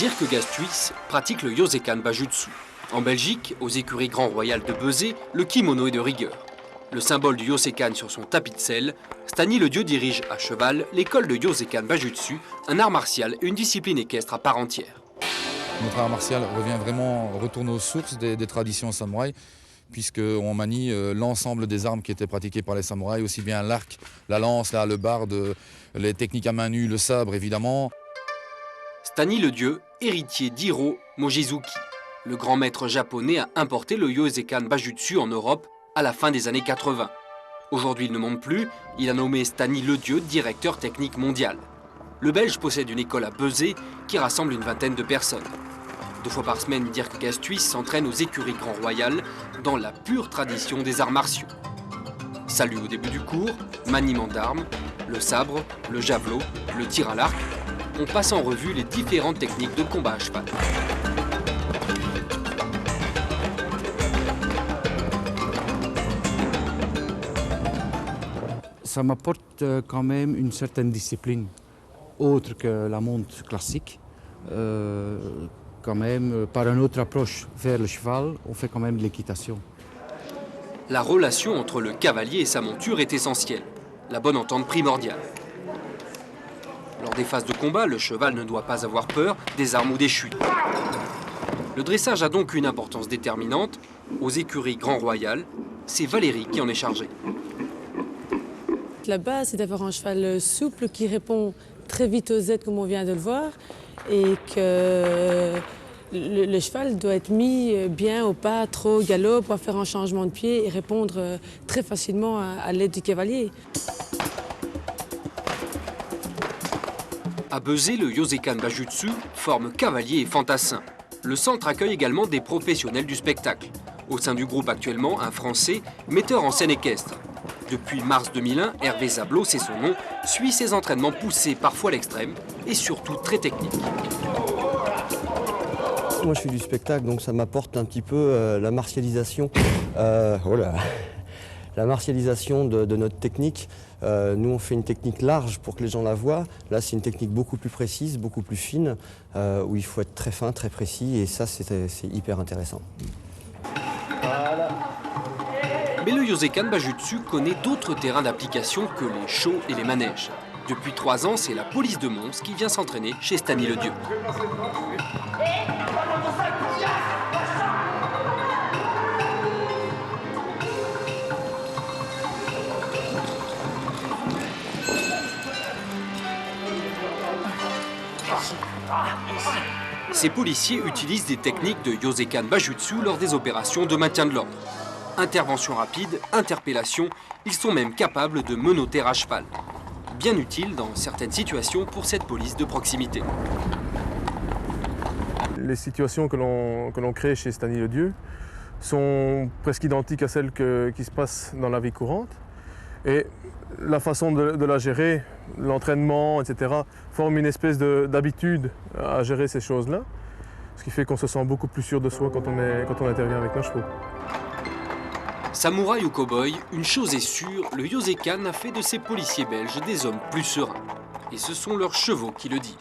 Dirk Gastuys pratique le Yosekan Bajutsu. En Belgique, aux écuries Grand Royal de Bezé, le kimono est de rigueur. Le symbole du Yosekan sur son tapis de sel, Stani le Dieu dirige à cheval l'école de Yosekan Bajutsu, un art martial et une discipline équestre à part entière. Notre art martial retourne aux sources des traditions samouraïs, puisqu'on manie l'ensemble des armes qui étaient pratiquées par les samouraïs, aussi bien l'arc, la lance, le barde, les techniques à main nue, le sabre évidemment. Stani le Dieu, héritier d'Hiro Mochizuki. Le grand maître japonais a importé le Yosekan Bajutsu en Europe à la fin des années 80. Aujourd'hui, il ne monte plus, il a nommé Stani le Dieu directeur technique mondial. Le Belge possède une école à Bezé qui rassemble une vingtaine de personnes. 2 fois par semaine, Dirk Gastuys s'entraîne aux écuries Grand Royal dans la pure tradition des arts martiaux. Salut au début du cours, maniement d'armes, le sabre, le javelot, le tir à l'arc. On passe en revue les différentes techniques de combat à cheval. Ça m'apporte quand même une certaine discipline, autre que la monte classique. Quand même, par une autre approche vers le cheval, on fait quand même de l'équitation. La relation entre le cavalier et sa monture est essentielle, la bonne entente primordiale. Lors des phases de combat, le cheval ne doit pas avoir peur des armes ou des chuis. Le dressage a donc une importance déterminante. Aux écuries Grand Royal, c'est Valérie qui en est chargée. La base, c'est d'avoir un cheval souple qui répond très vite aux aides, comme on vient de le voir, et que le cheval doit être mis bien au pas, trop au galop, pour faire un changement de pied et répondre très facilement à l'aide du cavalier. À Bezé, le Yosekan Bajutsu forme cavaliers et fantassins. Le centre accueille également des professionnels du spectacle. Au sein du groupe actuellement, un Français, metteur en scène équestre. Depuis mars 2001, Hervé Zablot, c'est son nom, suit ses entraînements poussés parfois à l'extrême et surtout très techniques. Moi je fais du spectacle, donc ça m'apporte un petit peu la martialisation. La martialisation de notre technique. Nous on fait une technique large pour que les gens la voient. Là c'est une technique beaucoup plus précise, beaucoup plus fine, où il faut être très fin, très précis, et ça c'est hyper intéressant. Voilà. Mais le Yosekan Bajutsu connaît d'autres terrains d'application que les shows et les manèges. Depuis 3 ans, c'est la police de Mons qui vient s'entraîner chez Stani le Dieu. Ces policiers utilisent des techniques de Yosekan Bajutsu lors des opérations de maintien de l'ordre. Intervention rapide, interpellation, ils sont même capables de menotter à cheval. Bien utile dans certaines situations pour cette police de proximité. Les situations que l'on crée chez Stani le Dieu sont presque identiques à celles qui se passent dans la vie courante. Et la façon de la gérer, l'entraînement, etc., forme une espèce d'habitude à gérer ces choses-là. Ce qui fait qu'on se sent beaucoup plus sûr de soi quand on intervient avec nos chevaux. Samouraï ou cow-boy, une chose est sûre, le Yosekan a fait de ces policiers belges des hommes plus sereins. Et ce sont leurs chevaux qui le disent.